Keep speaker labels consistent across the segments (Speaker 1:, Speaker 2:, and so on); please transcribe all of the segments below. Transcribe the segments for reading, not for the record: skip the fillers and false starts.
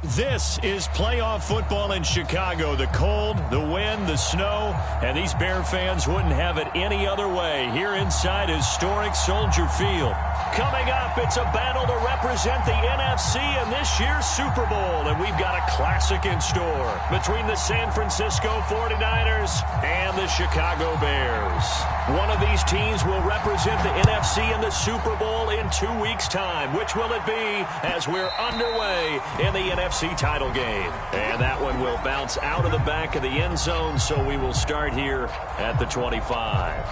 Speaker 1: This is playoff football in Chicago. The cold, the wind, the snow, and these Bear fans wouldn't have it any other way here inside historic Soldier Field. Coming up, it's a battle to represent the NFC in this year's Super Bowl, and we've got a classic in store between the San Francisco 49ers and the Chicago Bears. One of these teams will represent the NFC in the Super Bowl in 2 weeks' time. Which will it be as we're underway in the NFC title game? And that one will bounce out of the back of the end zone, so we will start here at the 25.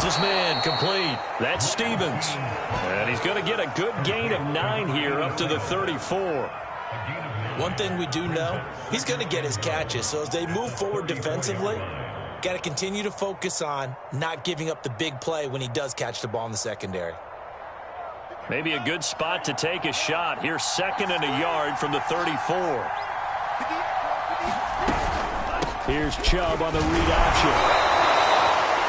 Speaker 1: His man complete. That's Stevens. And he's going to get a good gain of 9 here up to the 34.
Speaker 2: One thing we do know, he's going to get his catches. So as they move forward defensively, got to continue to focus on not giving up the big play when he does catch the ball in the secondary.
Speaker 1: Maybe a good spot to take a shot. Here's 2nd and a yard from the 34. Here's Chubb on the read option.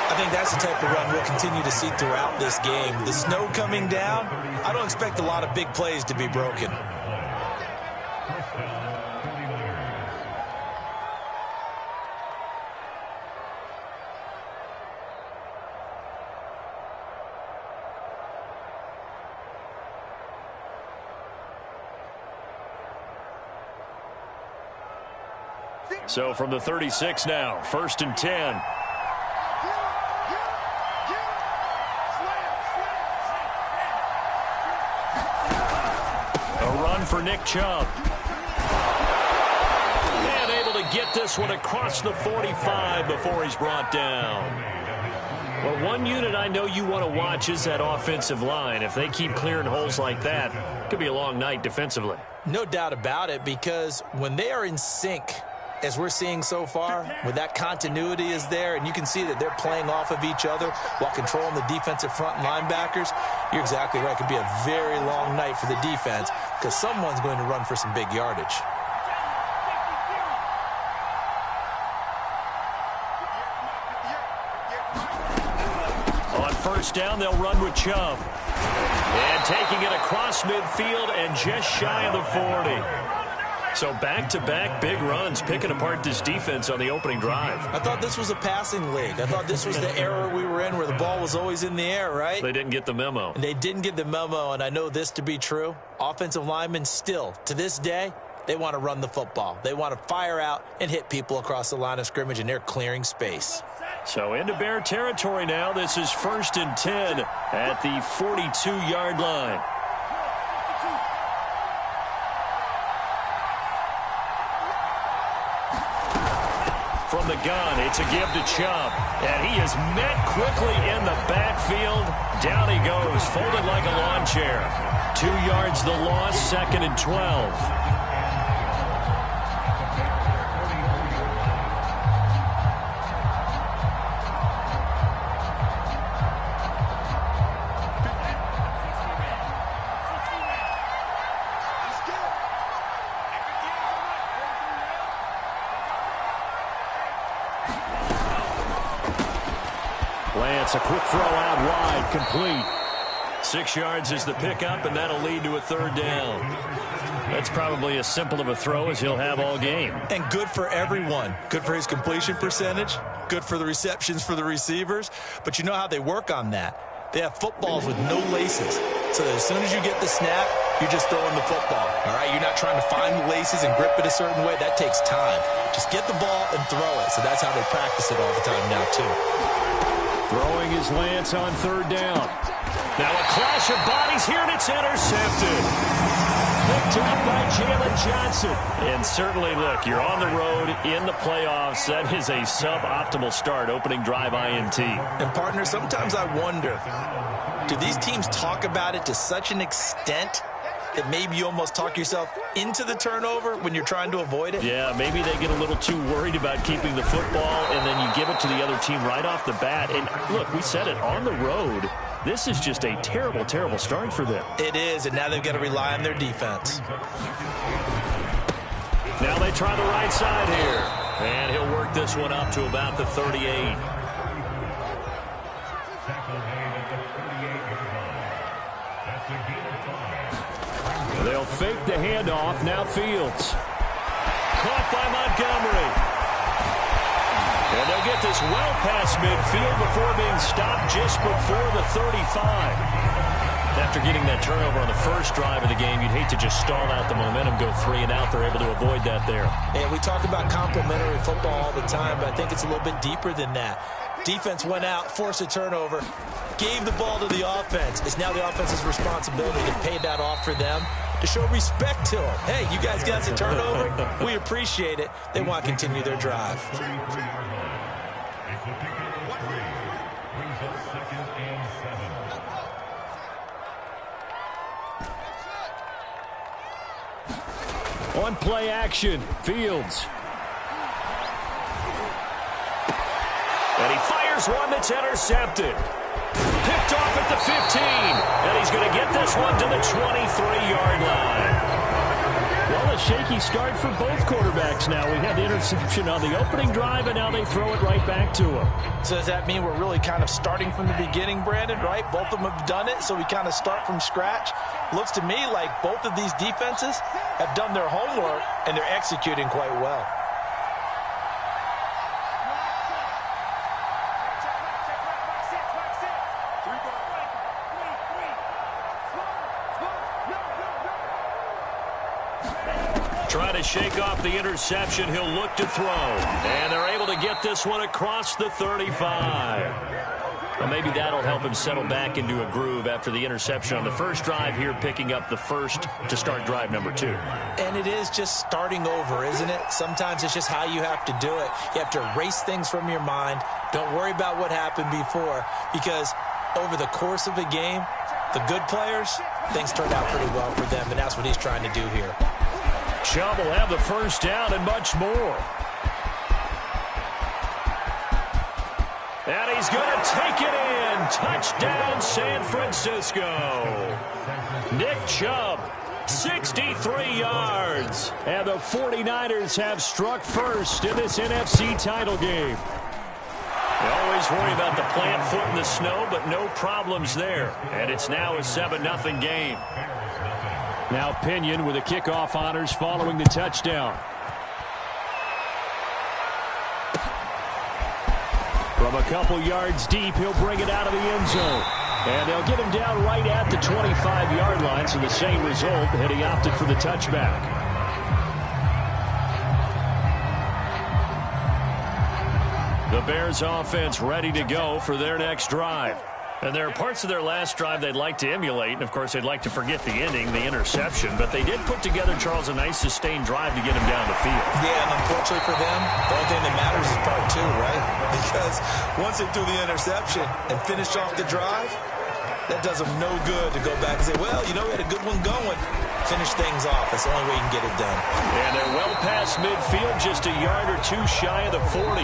Speaker 2: I think that's the type of run we'll continue to see throughout this game. The snow coming down, I don't expect a lot of big plays to be broken.
Speaker 1: So from the 36 now, 1st and 10. For Nick Chubb. And able to get this one across the 45 before he's brought down. Well, one unit I know you want to watch is that offensive line. If they keep clearing holes like that, it could be a long night defensively.
Speaker 2: No doubt about it, because when they are in sync, as we're seeing so far, when that continuity is there, and you can see that they're playing off of each other while controlling the defensive front linebackers, you're exactly right. It could be a very long night for the defense because someone's going to run for some big yardage.
Speaker 1: On 1st down, they'll run with Chubb. And taking it across midfield and just shy of the 40. So back-to-back big runs, picking apart this defense on the opening drive.
Speaker 2: I thought this was a passing league. I thought this was the era we were in where the ball was always in the air, right?
Speaker 1: They didn't get the memo.
Speaker 2: And they didn't get the memo, and I know this to be true. Offensive linemen still, to this day, they want to run the football. They want to fire out and hit people across the line of scrimmage, and they're clearing space.
Speaker 1: So into Bear territory now. This is 1st and 10 at the 42-yard line. From the gun, it's a give to Chubb. And he is met quickly in the backfield. Down he goes, folded like a lawn chair. 2 yards the loss, 2nd and 12. Lance, a quick throw out wide, complete. 6 yards is the pickup, and that'll lead to a 3rd down. That's probably as simple of a throw as he'll have all game.
Speaker 2: And good for everyone. Good for his completion percentage. Good for the receptions for the receivers. But you know how they work on that. They have footballs with no laces. So that as soon as you get the snap, you're just throwing the football. All right, you're not trying to find the laces and grip it a certain way. That takes time. Just get the ball and throw it. So that's how they practice it all the time now, too.
Speaker 1: Throwing is Lance on 3rd down. Now a clash of bodies here, and it's intercepted. picked up by Jalen Johnson. And certainly, look, you're on the road in the playoffs. That is a suboptimal start, opening drive INT.
Speaker 2: And, partner, sometimes I wonder, do these teams talk about it to such an extent that maybe you almost talk yourself into the turnover when you're trying to avoid it?
Speaker 1: Yeah, maybe they get a little too worried about keeping the football, and then you give it to the other team right off the bat. And, look, we said it, on the road, this is just a terrible, terrible start for them.
Speaker 2: It is, and now they've got to rely on their defense.
Speaker 1: Now they try the right side here. And he'll work this one up to about the 38. They'll fake the handoff. Now Fields. Caught by Montgomery. And they'll get this well past midfield before being stopped just before the 35. After getting that turnover on the first drive of the game, you'd hate to just stall out the momentum, go 3 and out. They're able to avoid that there.
Speaker 2: Yeah, we talk about complementary football all the time, but I think it's a little bit deeper than that. Defense went out, forced a turnover, gave the ball to the offense. It's now the offense's responsibility to pay that off for them, to show respect to them. Hey, you guys got a turnover? We appreciate it. They want to continue their drive.
Speaker 1: On play action, Fields. And he fires one that's intercepted. Picked off at the 15. And he's going to get this one to the 23-yard line. Well, a shaky start for both quarterbacks now. We had the interception on the opening drive, and now they throw it right back to him.
Speaker 2: So does that mean we're really kind of starting from the beginning, Brandon, right? Both of them have done it, so we kind of start from scratch. Looks to me like both of these defenses have done their homework, and they're executing quite well.
Speaker 1: Trying to shake off the interception. He'll look to throw. And they're able to get this one across the 35. Well, maybe that'll help him settle back into a groove after the interception on the first drive here, picking up the first to start drive number 2.
Speaker 2: And it is just starting over, isn't it? Sometimes it's just how you have to do it. You have to erase things from your mind. Don't worry about what happened before, because over the course of a game, the good players, things turned out pretty well for them, and that's what he's trying to do here.
Speaker 1: Chubb will have the first down and much more. And he's going to take it in. Touchdown, San Francisco. Nick Chubb, 63 yards. And the 49ers have struck first in this NFC title game. They always worry about the plant foot in the snow, but no problems there. And it's now a 7-0 game. Now Pinion with the kickoff honors following the touchdown. From a couple yards deep, he'll bring it out of the end zone. And they'll get him down right at the 25-yard line, so the same result, had he opted for the touchback. The Bears offense ready to go for their next drive. And there are parts of their last drive they'd like to emulate, and, of course, they'd like to forget the ending, the interception. But they did put together, Charles, a nice sustained drive to get him down the field.
Speaker 2: Yeah, and unfortunately for them, the only thing that matters is part 2, right? Because once they threw the interception and finished off the drive, that does them no good to go back and say, well, you know, we had a good one going. Finish things off. That's the only way you can get it done.
Speaker 1: And they're well past midfield, just a yard or two shy of the 40.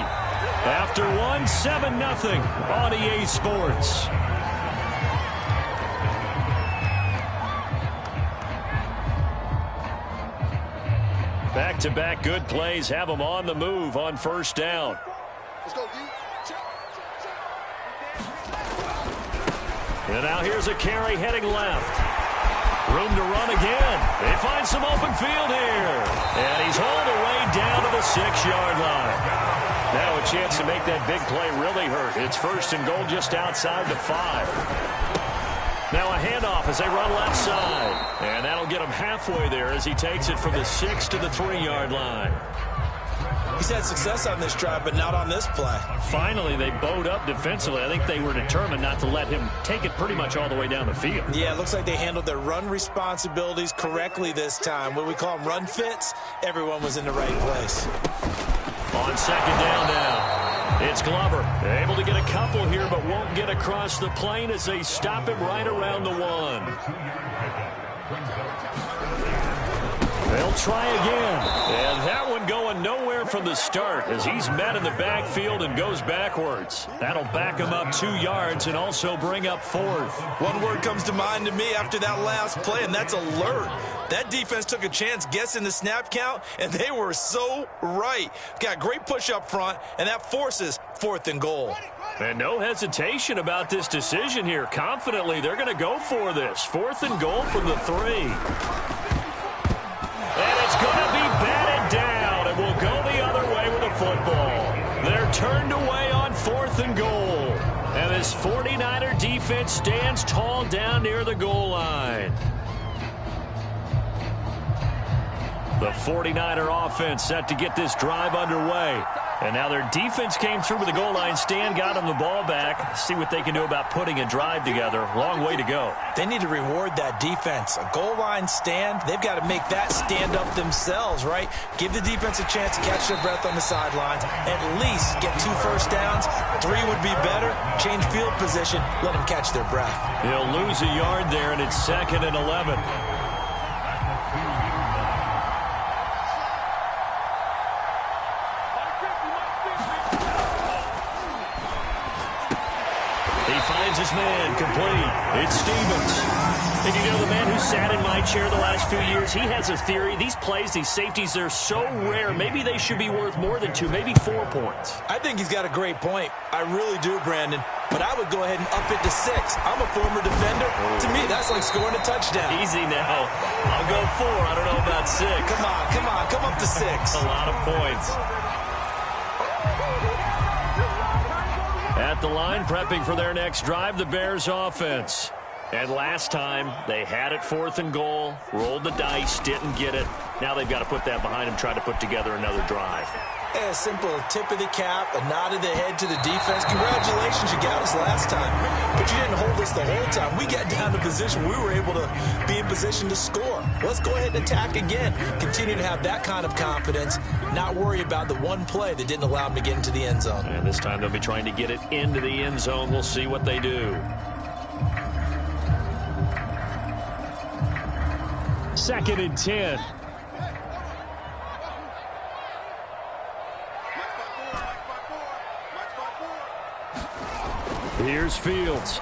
Speaker 1: After one, 7-0 on EA Sports. Back-to-back good plays have them on the move on first down.
Speaker 3: Let's go, D.
Speaker 1: And now here's a carry heading left. Room to run again. They find some open field here. And he's hauled away down to the 6-yard line. Now a chance to make that big play really hurt. It's first and goal just outside the 5. Now a handoff as they run left side. And that'll get him halfway there as he takes it from the 6 to the 3-yard line.
Speaker 2: He's had success on this drive, but not on this play.
Speaker 1: Finally, they bowed up defensively. I think they were determined not to let him take it pretty much all the way down the field.
Speaker 2: Yeah, it looks like they handled their run responsibilities correctly this time. What we call them run fits, everyone was in the right place.
Speaker 1: On second down now, it's Glover. Able to get a couple here, but won't get across the plane as they stop him right around the 1. They'll try again. And that one going nowhere from the start as he's met in the backfield and goes backwards. That'll back him up 2 yards and also bring up 4th.
Speaker 2: One word comes to mind to me after that last play, and that's alert. That defense took a chance guessing the snap count, and they were so right. Got great push up front, and that forces 4th and goal.
Speaker 1: And no hesitation about this decision here. Confidently, they're going to go for this. 4th and goal from the 3. And it's going to be batted down, and will go the other way with the football. They're turned away on 4th and goal. And this 49er defense stands tall down near the goal line. The 49er offense set to get this drive underway. And now their defense came through with the goal line stand, got them the ball back. See what they can do about putting a drive together. Long way to go.
Speaker 2: They need to reward that defense. A goal line stand, they've got to make that stand up themselves, right? Give the defense a chance to catch their breath on the sidelines. At least get 2 first downs. 3 would be better. Change field position. Let them catch their breath.
Speaker 1: He'll lose a yard there, and it's 2nd and 11. His man complete. It's Stevens. And you know, the man who sat in my chair the last few years, he has a theory. These plays, these safeties, they're so rare. Maybe they should be worth more than 2, maybe 4 points.
Speaker 2: I think he's got a great point. I really do, Brandon. But I would go ahead and up it to 6. I'm a former defender. To me, that's like scoring a touchdown.
Speaker 1: Easy now. I'll go 4. I don't know about 6.
Speaker 2: Come on. Come up to 6.
Speaker 1: A lot of points. At the line, prepping for their next drive, the Bears offense. And last time, they had it 4th and goal, rolled the dice, didn't get it. Now they've got to put that behind them, try to put together another drive.
Speaker 2: A simple tip of the cap, a nod of the head to the defense. Congratulations, you got us last time. But you didn't hold us the whole time. We got down to position. We were able to be in position to score. Let's go ahead and attack again. Continue to have that kind of confidence. Not worry about the one play that didn't allow them to get into the end zone.
Speaker 1: And this time they'll be trying to get it into the end zone. We'll see what they do. 2nd and 10. Here's Fields.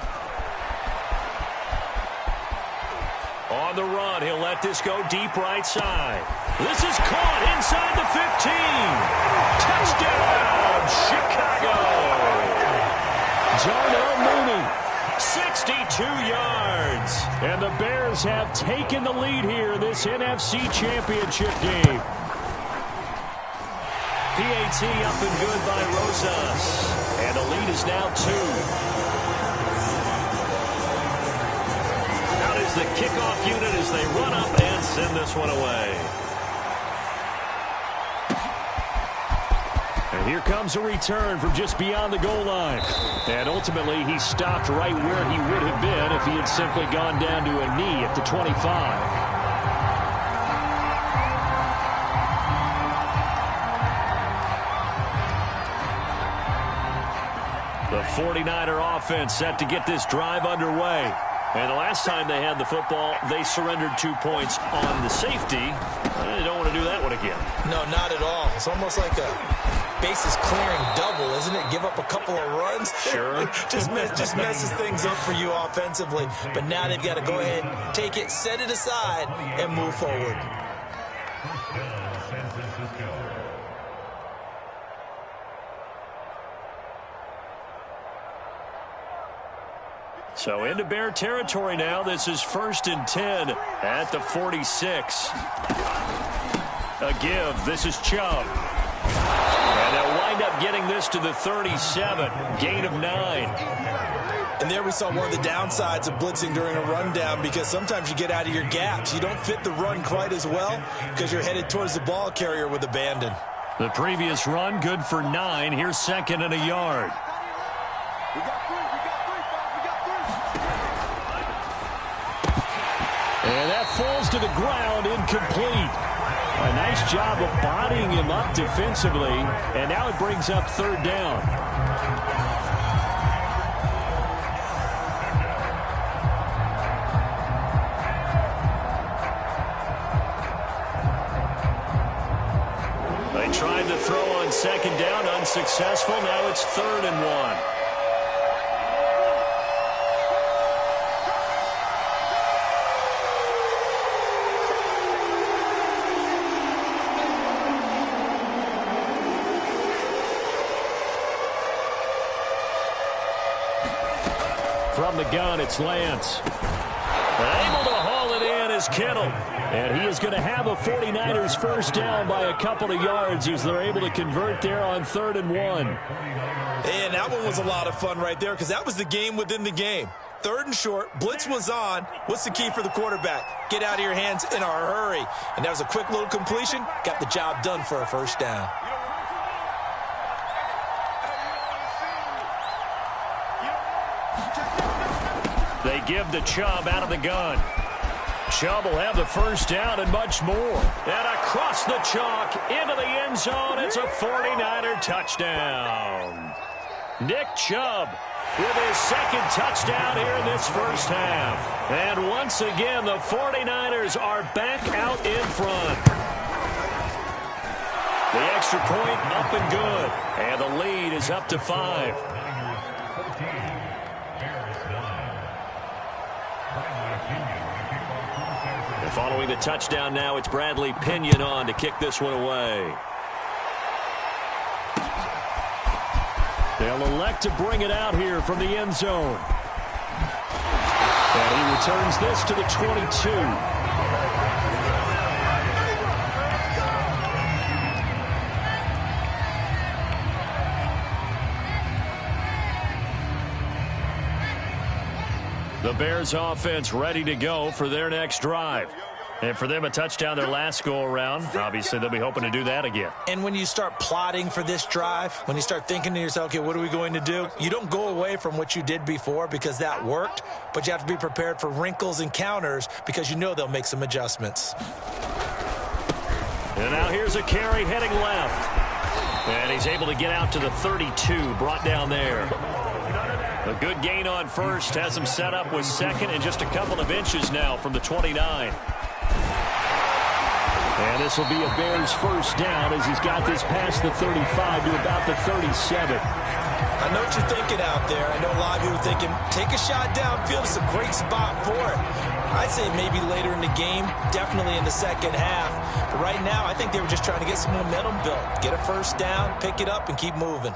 Speaker 1: On the run, he'll let this go deep right side. This is caught inside the 15. Touchdown, Chicago. Darnell Mooney, 62 yards. And the Bears have taken the lead here in this NFC Championship game. PAT up and good by Rosas. And the lead is now 2. Out is the kickoff unit as they run up and send this one away. And here comes a return from just beyond the goal line. And ultimately, he stopped right where he would have been if he had simply gone down to a knee at the 25. The 49er offense set to get this drive underway. And the last time they had the football, they surrendered 2 points on the safety. They don't want to do that one again.
Speaker 2: No, not at all. It's almost like a bases clearing double, isn't it? Give up a couple of runs.
Speaker 1: Sure.
Speaker 2: just messes things up for you offensively. But now they've got to go ahead, take it, set it aside, and move forward.
Speaker 1: So into Bear territory now. This is 1st and 10 at the 46. A give. This is Chubb. And they'll wind up getting this to the 37. Gain of 9.
Speaker 2: And there we saw one of the downsides of blitzing during a rundown, because sometimes you get out of your gaps. You don't fit the run quite as well because you're headed towards the ball carrier with abandon.
Speaker 1: The previous run good for 9. Here's second and a yard. And that falls to the ground, incomplete. A nice job of bodying him up defensively, and now it brings up third down. They tried to throw on second down, unsuccessful. Now it's 3rd and 1. From the gun, it's Lance. Able to haul it in is Kittle. And he is going to have a 49ers first down by a couple of yards as they're able to convert there on 3rd and 1.
Speaker 2: And that one was a lot of fun right there because that was the game within the game. 3rd and short, blitz was on. What's the key for the quarterback? Get out of your hands in a hurry. And that was a quick little completion. Got the job done for a first down.
Speaker 1: They give to Chubb out of the gun. Chubb will have the first down and much more. And across the chalk into the end zone. It's a 49er touchdown. Nick Chubb with his second touchdown here in this first half. And once again, the 49ers are back out in front. The extra point up and good. And the lead is up to 5. Following the touchdown now, it's Bradley Pinion on to kick this one away. They'll elect to bring it out here from the end zone. And he returns this to the 22. The Bears offense ready to go for their next drive. And for them, a touchdown their last go-around. Obviously, they'll be hoping to do that again.
Speaker 2: And when you start plotting for this drive, when you start thinking to yourself, okay, what are we going to do? You don't go away from what you did before because that worked, but you have to be prepared for wrinkles and counters because you know they'll make some adjustments.
Speaker 1: And now here's a carry heading left. And he's able to get out to the 32, brought down there. A good gain on first, has him set up with second and just a couple of inches now from the 29. And this will be a Bears first down as he's got this past the 35 to about the 37.
Speaker 2: I know what you're thinking out there. I know a lot of you are thinking, take a shot downfield. It's a great spot for it. I'd say maybe later in the game, definitely in the second half. But right now, I think they were just trying to get some momentum built. Get a first down, pick it up, and keep moving.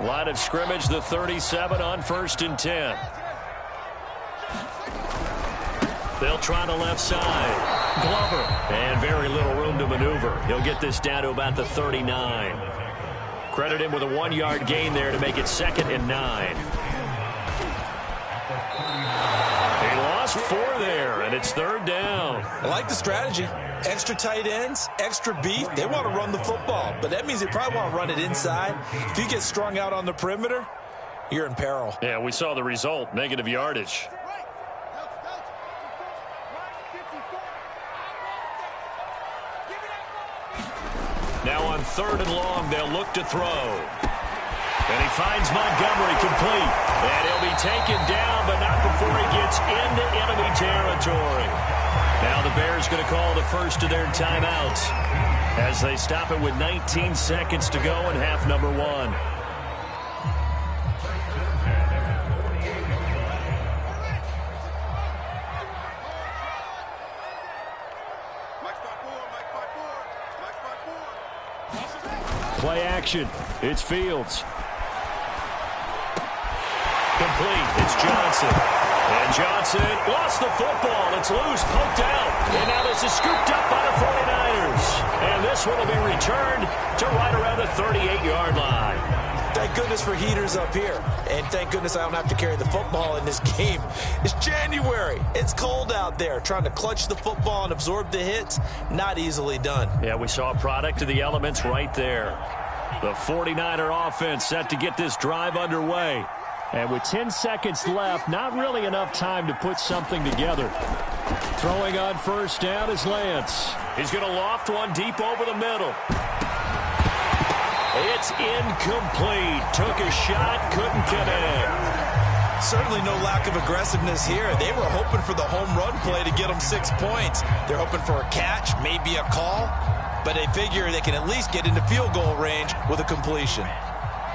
Speaker 1: Line of scrimmage, the 37 on 1st and 10. They'll try the left side. Glover. And very little room to maneuver. He'll get this down to about the 39. Credit him with a 1-yard gain there to make it 2nd and 9. He lost 4 there, and it's 3rd down.
Speaker 2: I like the strategy. Extra tight ends, extra beef. They want to run the football, but that means they probably want to run it inside. If you get strung out on the perimeter, you're in peril.
Speaker 1: Yeah, we saw the result, negative yardage. Now on 3rd and long, they'll look to throw. And he finds Montgomery complete. And he'll be taken down, but not before he gets into enemy territory. Now the Bears going to call the first of their timeouts as they stop it with 19 seconds to go in half number 1. Play action. It's Fields. Complete. It's Johnson. And Johnson lost the football. It's loose, poked out. And now this is scooped up by the 49ers. And this one will be returned to right around the 38-yard line.
Speaker 2: Thank goodness for heaters up here. And thank goodness I don't have to carry the football in this game. It's January. It's cold out there. Trying to clutch the football and absorb the hits, not easily done.
Speaker 1: Yeah, we saw a product of the elements right there. The 49er offense set to get this drive underway. And with 10 seconds left, not really enough time to put something together. Throwing on first down is Lance. He's going to loft one deep over the middle. It's incomplete. Took a shot, couldn't connect.
Speaker 2: Certainly no lack of aggressiveness here. They were hoping for the home run play to get them 6 points. They're hoping for a catch, maybe a call, but they figure they can at least get into field goal range with a completion.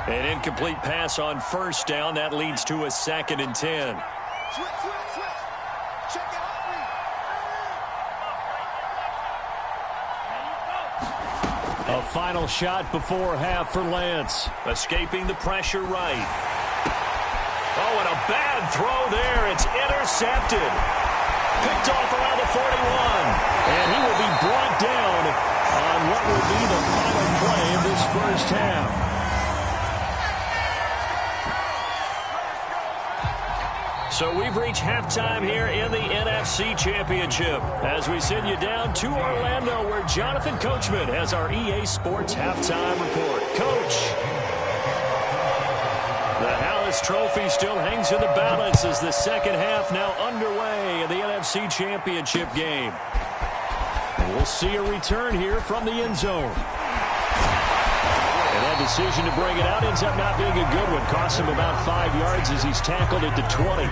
Speaker 1: An incomplete pass on first down. That leads to a 2nd and 10. A final shot before half for Lance. Escaping the pressure right. Oh, and a bad throw there. It's intercepted. Picked off around the 41. And he will be brought down on what will be the final play of this first half. So we've reached halftime here in the NFC Championship as we send you down to Orlando where Jonathan Coachman has our EA Sports Halftime Report. Coach, the Hallis Trophy still hangs in the balance as the second half now underway in the NFC Championship game. And we'll see a return here from the end zone. And that decision to bring it out ends up not being a good one. Costs him about 5 yards as he's tackled at the 20.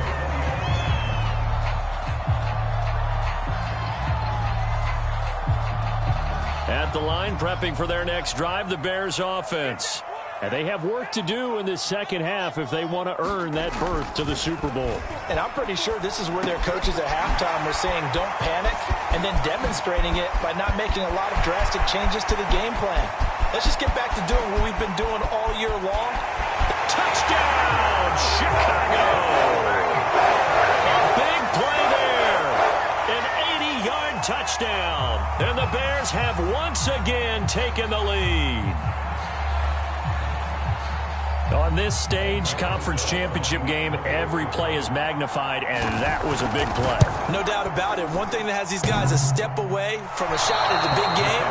Speaker 1: At the line, prepping for their next drive, the Bears offense. And they have work to do in this second half if they want to earn that berth to the Super Bowl.
Speaker 2: And I'm pretty sure this is where their coaches at halftime were saying don't panic, and then demonstrating it by not making a lot of drastic changes to the game plan. Let's just get back to doing what we've been doing all year long.
Speaker 1: Touchdown, Chicago! A big play there. An 80-yard touchdown. And the Bears have once again taken the lead. On this stage, conference championship game, every play is magnified, and that was a big play.
Speaker 2: No doubt about it. One thing that has these guys a step away from a shot at the big game,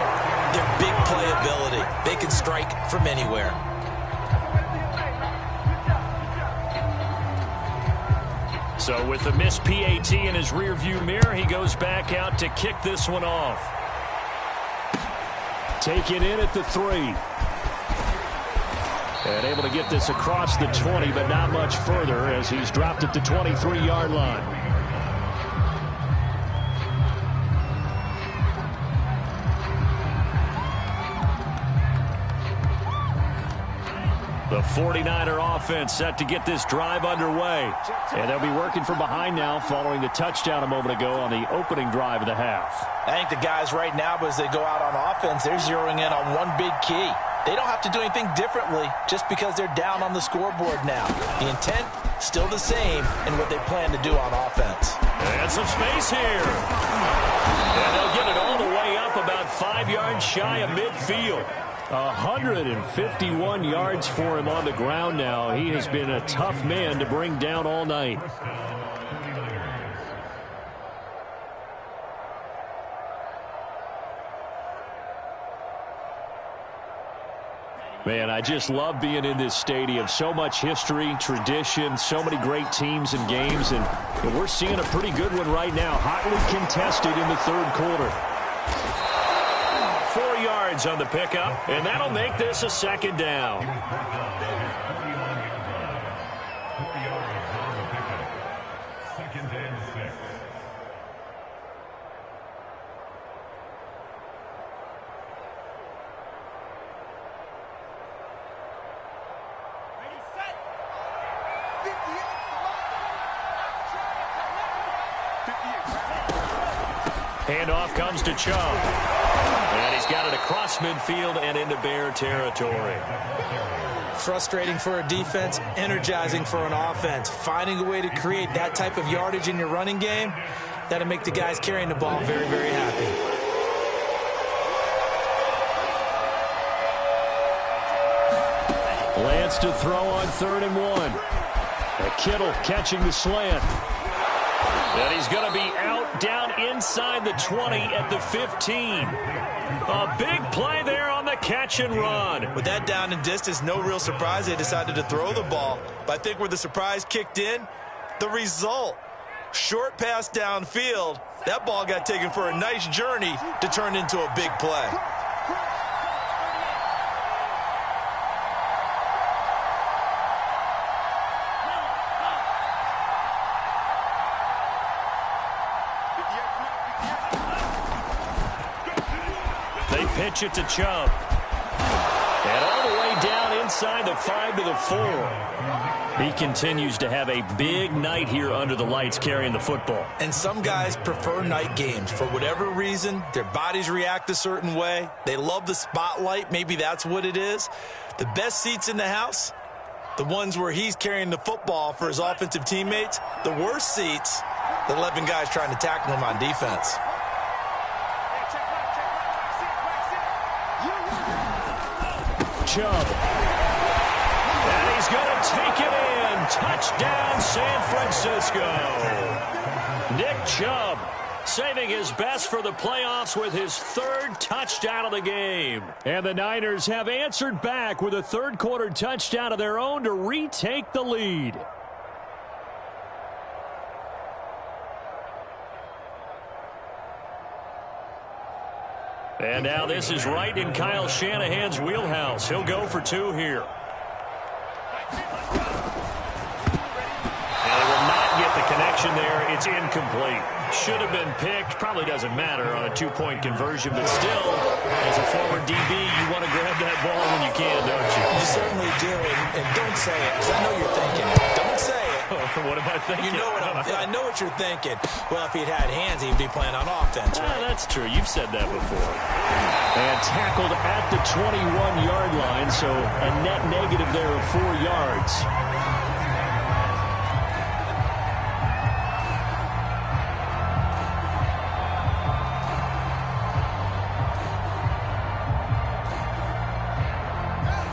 Speaker 2: their big playability. They can strike from anywhere.
Speaker 1: So with the missed PAT in his rearview mirror, he goes back out to kick this one off. Take it in at the 3. And able to get this across the 20, but not much further as he's dropped at the 23-yard line. The 49er offense set to get this drive underway. And they'll be working from behind now following the touchdown a moment ago on the opening drive of the half.
Speaker 2: I think the guys right now, as they go out on offense, they're zeroing in on one big key. They don't have to do anything differently just because they're down on the scoreboard now. The intent, still the same in what they plan to do on offense.
Speaker 1: And some space here. And they'll get it all the way up about 5 yards shy of midfield. 151 yards for him on the ground now. He has been a tough man to bring down all night. Man, I just love being in this stadium. So much history, tradition, so many great teams and games, and we're seeing a pretty good one right now. Hotly contested in the third quarter. 4 yards on the pickup, and that'll make this a 2nd down. Handoff comes to Chubb. And he's got it across midfield and into Bear territory.
Speaker 2: Frustrating for a defense, energizing for an offense. Finding a way to create that type of yardage in your running game, that'll make the guys carrying the ball very, very happy.
Speaker 1: Lance wants to throw on 3rd and 1. Kittle catching the slant. And he's going to be out down inside the 20 at the 15. A big play there on the catch and run.
Speaker 2: With that down and distance, no real surprise they decided to throw the ball. But I think where the surprise kicked in, the result. Short pass downfield. That ball got taken for a nice journey to turn into a big play.
Speaker 1: They pitch it to Chubb. And all the way down inside the 5 to the 4. He continues to have a big night here under the lights carrying the football.
Speaker 2: And some guys prefer night games. For whatever reason, their bodies react a certain way. They love the spotlight. Maybe that's what it is. The best seats in the house, the ones where he's carrying the football for his offensive teammates. The worst seats, the 11 guys trying to tackle him on defense.
Speaker 1: Chubb. And he's going to take it in. Touchdown, San Francisco. Nick Chubb saving his best for the playoffs with his 3rd touchdown of the game. And the Niners have answered back with a 3rd-quarter touchdown of their own to retake the lead. And now this is right in Kyle Shanahan's wheelhouse. He'll go for 2 here. And they will not get the connection there. It's incomplete. Should have been picked. Probably doesn't matter on a 2-point conversion, but still, as a former DB, you want to grab that ball when you can, don't you?
Speaker 2: You certainly do, and don't say it, because I know you're thinking it. Don't say it.
Speaker 1: What am I thinking?
Speaker 2: You know I know what you're thinking. Well, if he'd had hands, he'd be playing on offense, right?
Speaker 1: That's true. You've said that before. And tackled at the 21-yard line, so a net negative there of 4 yards.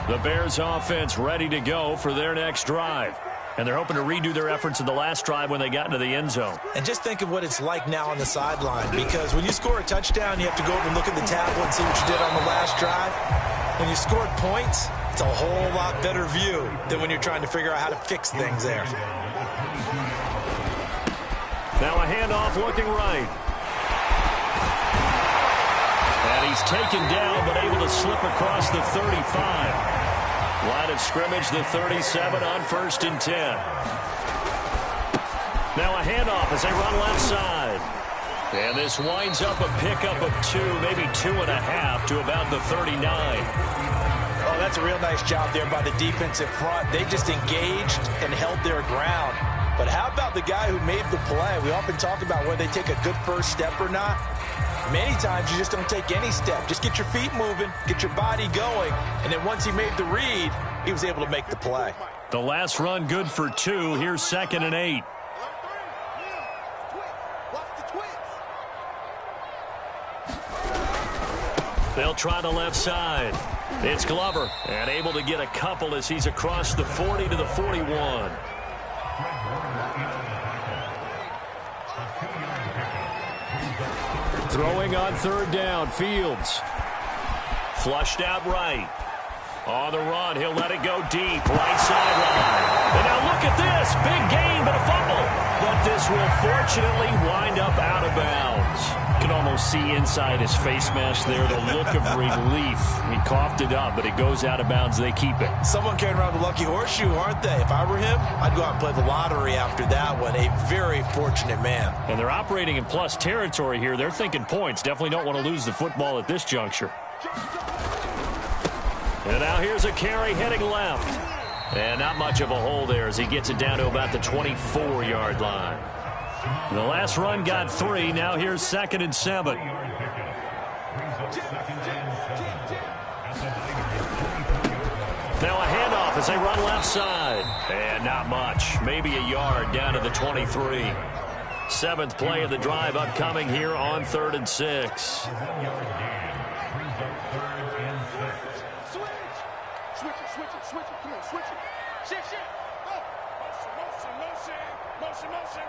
Speaker 1: The Bears offense ready to go for their next drive. And they're hoping to redo their efforts in the last drive when they got into the end zone.
Speaker 2: And just think of what it's like now on the sideline, because when you score a touchdown, you have to go over and look at the tablet and see what you did on the last drive. When you scored points, it's a whole lot better view than when you're trying to figure out how to fix things there.
Speaker 1: Now a handoff looking right. And he's taken down, but able to slip across the 35. Line of scrimmage, the 37 on 1st and 10. Now a handoff as they run left side. And this winds up a pickup of 2, maybe 2.5 to about the 39.
Speaker 2: Oh, that's a real nice job there by the defensive front. They just engaged and held their ground. But how about the guy who made the play? We often talk about whether they take a good first step or not. Many times you just don't take any step. Just get your feet moving, get your body going, and then once he made the read, he was able to make the play.
Speaker 1: The last run good for 2. Here's 2nd and 8. They'll try the left side. It's Glover, and able to get a couple as he's across the 40 to the 41. Throwing on 3rd down, Fields. Flushed out right. On the run, he'll let it go deep, right sideline. And now look at this, big gain, but a fumble. But this will fortunately wind up out of bounds. You can almost see inside his face mask there the look of relief. He coughed it up, but it goes out of bounds. They keep it.
Speaker 2: Someone carrying around the lucky horseshoe, aren't they? If I were him, I'd go out and play the lottery after that one. A very fortunate man.
Speaker 1: And they're operating in plus territory here. They're thinking points. Definitely don't want to lose the football at this juncture. And now here's a carry heading left. And not much of a hole there as he gets it down to about the 24-yard line. The last run got 3. Now here's 2nd and 7. Now a handoff as they run left side. And not much. Maybe a yard down to the 23. 7th play of the drive upcoming here on 3rd and 6.
Speaker 3: Come on, switch it. Shit. Go. Motion.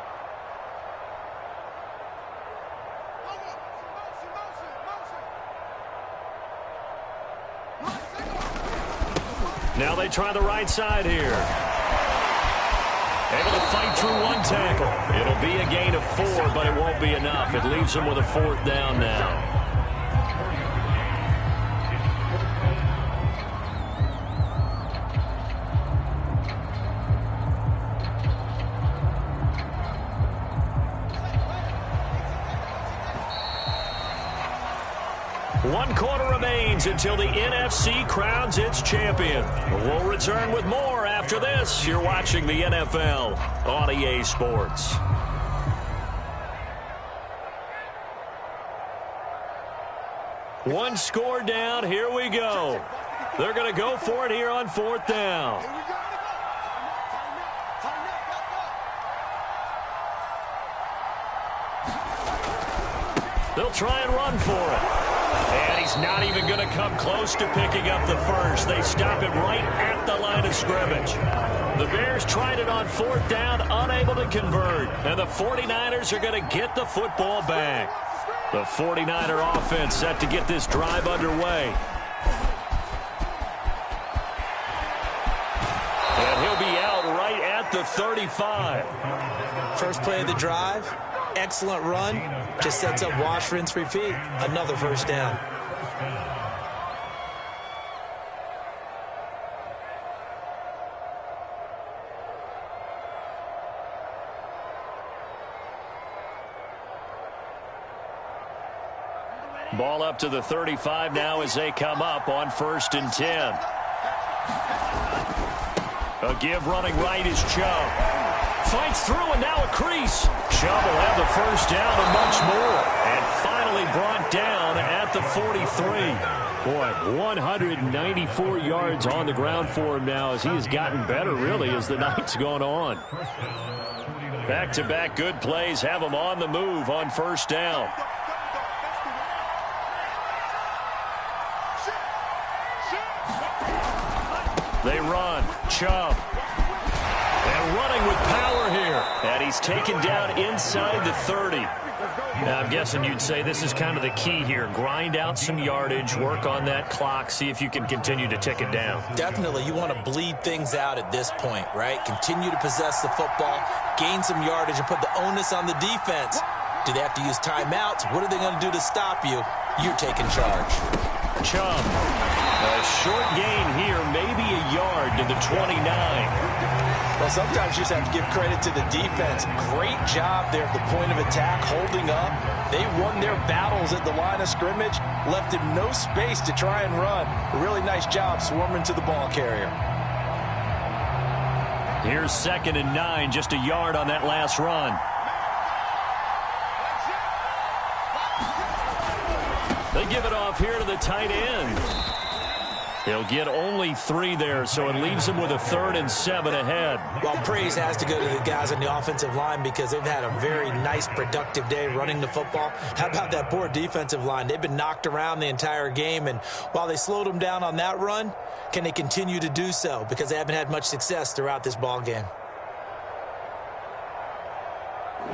Speaker 1: Now they try the right side here. Able to fight through one tackle. It'll be a gain of 4, but it won't be enough. It leaves them with a 4th down now. One quarter remains until the NFC crowns its champion. We'll return with more after this. You're watching the NFL on EA Sports. One score down. Here we go. They're going to go for it here on 4th down. They'll try and run for it. And he's not even going to come close to picking up the first. They stop him right at the line of scrimmage. The Bears tried it on 4th down, unable to convert. And the 49ers are going to get the football back. The 49er offense set to get this drive underway. And he'll be out right at the 35.
Speaker 2: First play of the drive. Excellent run. Just sets up wash, rinse, repeat. Another first down.
Speaker 1: Ball up to the 35 now as they come up on 1st and 10. A give running right is Chubb. Fights through and now a crease. Chubb will have the first down and much more. And finally brought down at the 43. Boy, 194 yards on the ground for him now as he has gotten better really as the night's gone on. Back-to-back good plays have him on the move on 1st down. They run. Chubb. And running with power here. And he's taken down inside the 30. Now, I'm guessing you'd say this is kind of the key here. Grind out some yardage, work on that clock, see if you can continue to tick it down.
Speaker 2: Definitely. You want to bleed things out at this point, right? Continue to possess the football, gain some yardage, and put the onus on the defense. Do they have to use timeouts? What are they going to do to stop you? You're taking charge.
Speaker 1: Chubb. A short gain here, maybe a yard to the 29.
Speaker 2: Well, sometimes you just have to give credit to the defense. Great job there at the point of attack, holding up. They won their battles at the line of scrimmage, left him no space to try and run. A really nice job swarming to the ball carrier.
Speaker 1: Here's 2nd and 9, just a yard on that last run. They give it off here to the tight end. He'll get only 3 there, so it leaves him with a 3rd and 7 ahead.
Speaker 2: Well, praise has to go to the guys on the offensive line because they've had a very nice, productive day running the football. How about that poor defensive line? They've been knocked around the entire game, and while they slowed them down on that run, can they continue to do so? Because they haven't had much success throughout this ball game.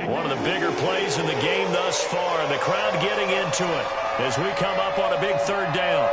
Speaker 1: One of the bigger plays in the game thus far, and the crowd getting into it as we come up on a big 3rd down.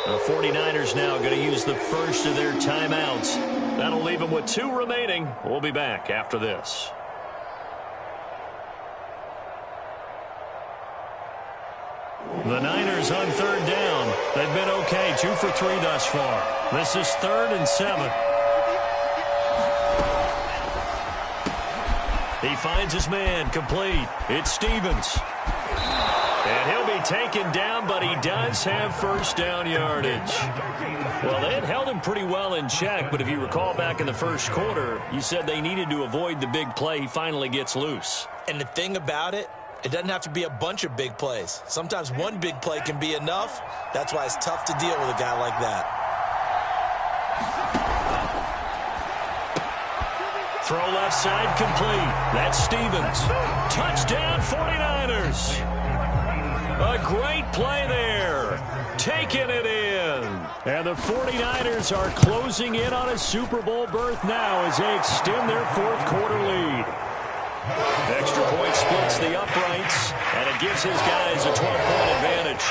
Speaker 1: The 49ers now going to use the first of their timeouts. That'll leave them with 2 remaining. We'll be back after this. The Niners on 3rd down. They've been okay, 2 for 3 thus far. This is 3rd and 7. He finds his man, complete. It's Stevens. And he'll be taken down, but he does have first down yardage. Well, they had held him pretty well in check, but if you recall back in the first quarter, you said they needed to avoid the big play. He finally gets loose.
Speaker 2: And the thing about it, it doesn't have to be a bunch of big plays. Sometimes one big play can be enough. That's why it's tough to deal with a guy like that.
Speaker 1: Throw left side complete. That's Stevens. Touchdown 49ers. A great play there. Taking it in. And the 49ers are closing in on a Super Bowl berth now as they extend their fourth quarter lead. Extra point splits the uprights, and it gives his guys a 12-point advantage.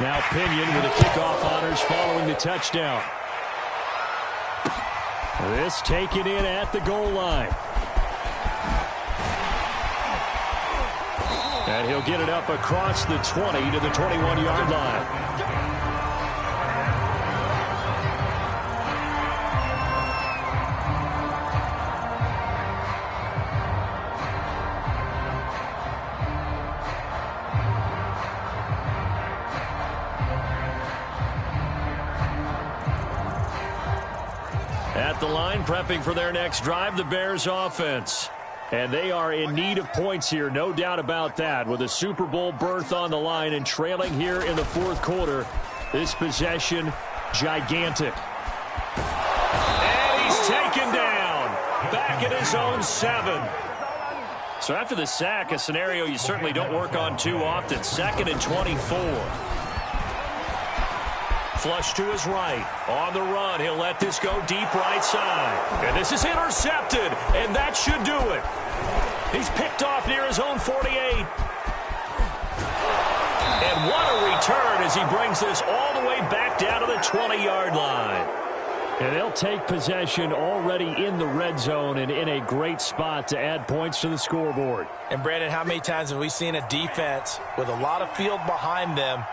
Speaker 1: Now Pinion with the kickoff honors following the touchdown. This taken in at the goal line. And he'll get it up across the 20 to the 21-yard line. At the line, prepping for their next drive, the Bears offense. And they are in need of points here, no doubt about that, with a Super Bowl berth on the line and trailing here in the fourth quarter. This possession, gigantic. And he's taken down, back at his own 7. So after the sack, a scenario you certainly don't work on too often. 2nd and 24. Flush to his right. On the run, he'll let this go deep right side. And this is intercepted, and that should do it. He's picked off near his own 48. And what a return as he brings this all the way back down to the 20-yard line. And they'll take possession already in the red zone and in a great spot to add points to the scoreboard.
Speaker 2: And, Brandon, how many times have we seen a defense with a lot of field behind them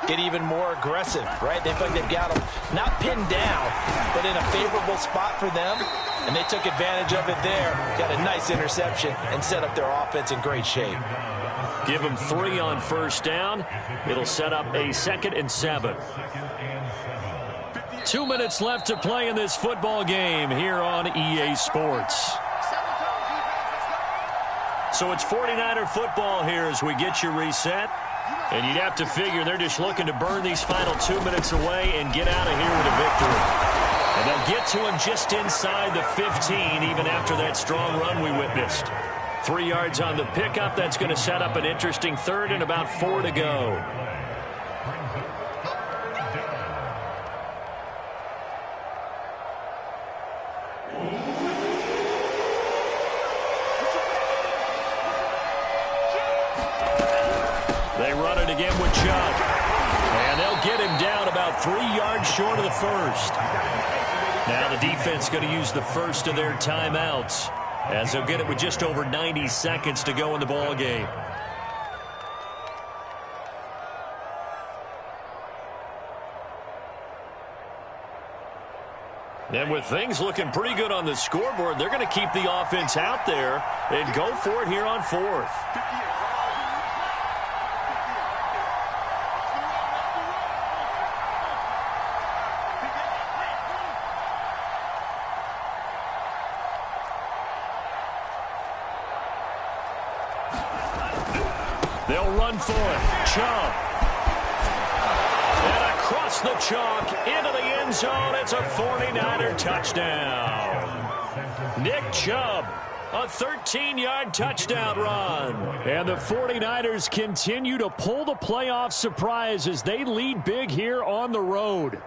Speaker 2: get even more aggressive, right? They feel like they've got them not pinned down, but in a favorable spot for them, and they took advantage of it there, got a nice interception, and set up their offense in great shape.
Speaker 1: Give them 3 on first down. It'll set up a 2nd and 7. 2 minutes left to play in this football game here on EA Sports. So it's 49er football here as we get you reset. And you'd have to figure they're just looking to burn these final 2 minutes away and get out of here with a victory. And they'll get to him just inside the 15, even after that strong run we witnessed. 3 yards on the pickup. That's going to set up an interesting 3rd and about 4 to go. They run it again with Chubb. And they'll get him down about 3 yards short of the first. Now the defense going to use the first of their timeouts as they'll get it with just over 90 seconds to go in the ball game. And with things looking pretty good on the scoreboard, they're going to keep the offense out there and go for it here on 4th. They'll run for it. Chubb. And across the chalk into the end zone. It's a 49er touchdown. Nick Chubb, a 13-yard touchdown run. And the 49ers continue to pull the playoff surprise as they lead big here on the road.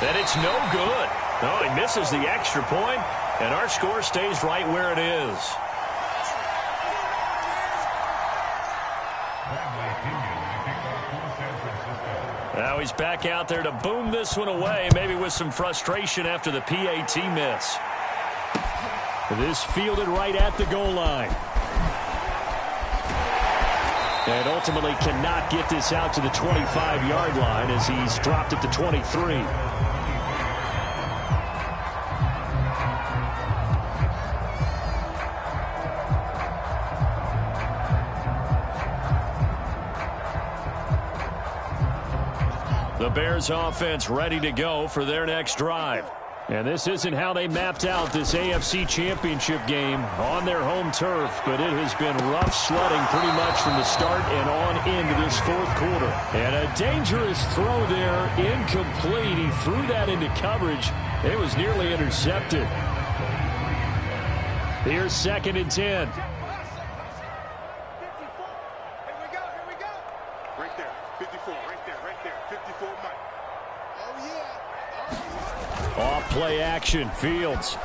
Speaker 1: And it's no good. No, he misses the extra point, and our score stays right where it is. Now he's back out there to boom this one away, maybe with some frustration after the PAT miss. This fielded right at the goal line. And ultimately cannot get this out to the 25-yard line as he's dropped at the 23. The Bears offense ready to go for their next drive. And this isn't how they mapped out this AFC Championship game on their home turf, but it has been rough sledding pretty much from the start and on into this fourth quarter. And a dangerous throw there, incomplete. He threw that into coverage. It was nearly intercepted. Here's 2nd and 10. Off play action, Fields.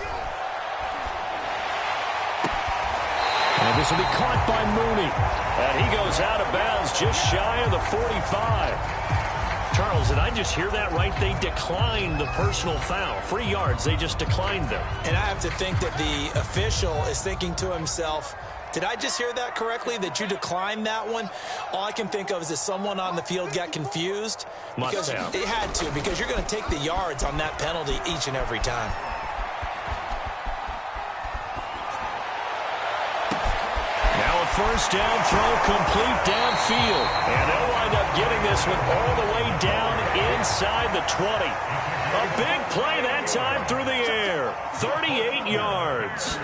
Speaker 1: And this will be caught by Mooney. And he goes out of bounds just shy of the 45.
Speaker 4: Charles, did I just hear that right? They declined the personal foul. 3 yards, they just declined them.
Speaker 2: And I have to think that the official is thinking to himself, did I just hear that correctly, that you declined that one? All I can think of is that someone on the field got confused.
Speaker 4: Must have.
Speaker 2: It had to, because you're going to take the yards on that penalty each and every time.
Speaker 1: Now a first down throw complete downfield. And they'll wind up getting this one all the way down inside the 20. A big play that time through the air. 38 yards.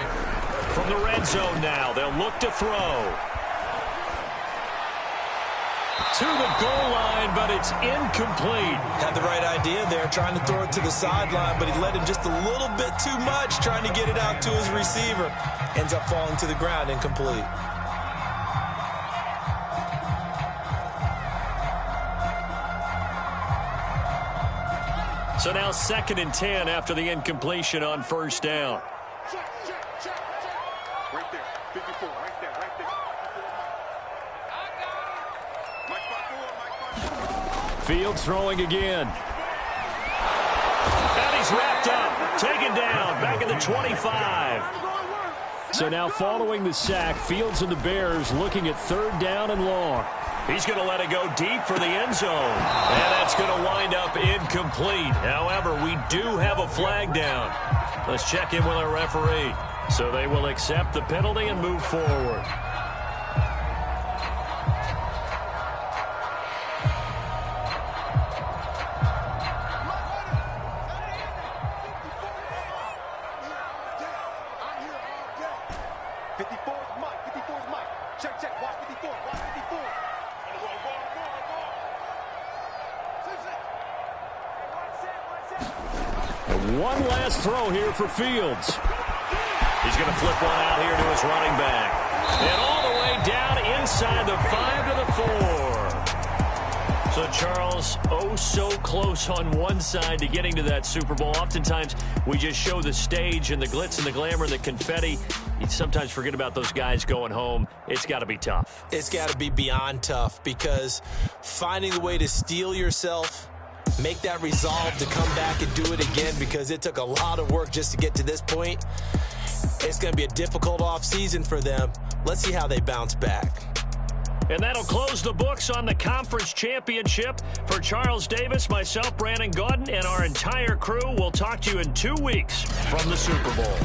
Speaker 1: From the red zone now, they'll look to throw. To the goal line, but it's incomplete.
Speaker 2: Had the right idea there, trying to throw it to the sideline, but he led him just a little bit too much, trying to get it out to his receiver. Ends up falling to the ground, incomplete.
Speaker 1: So now 2nd and 10 after the incompletion on first down.
Speaker 3: Right there, 54, right there.
Speaker 1: Fields throwing again. And he's wrapped up, taken down, back at the 25. So now following the sack, Fields and the Bears looking at 3rd down and long. He's going to let it go deep for the end zone. And that's going to wind up incomplete. However, we do have a flag down. Let's check in with our referee. So they will accept the penalty and move forward. One last throw here for Fields. He's going to flip one out here to his running back. And all the way down inside the 5 to the 4. So, Charles, oh so close on one side to getting to that Super Bowl. Oftentimes, we just show the stage and the glitz and the glamour and the confetti. You sometimes forget about those guys going home. It's got to be tough.
Speaker 2: It's got to be beyond tough, because finding a way to steel yourself, make that resolve to come back and do it again, because it took a lot of work just to get to this point. It's going to be a difficult offseason for them. Let's see how they bounce back.
Speaker 1: And that'll close the books on the conference championship. For Charles Davis, myself, Brandon Gaudin, and our entire crew, we'll talk to you in 2 weeks from the Super Bowl.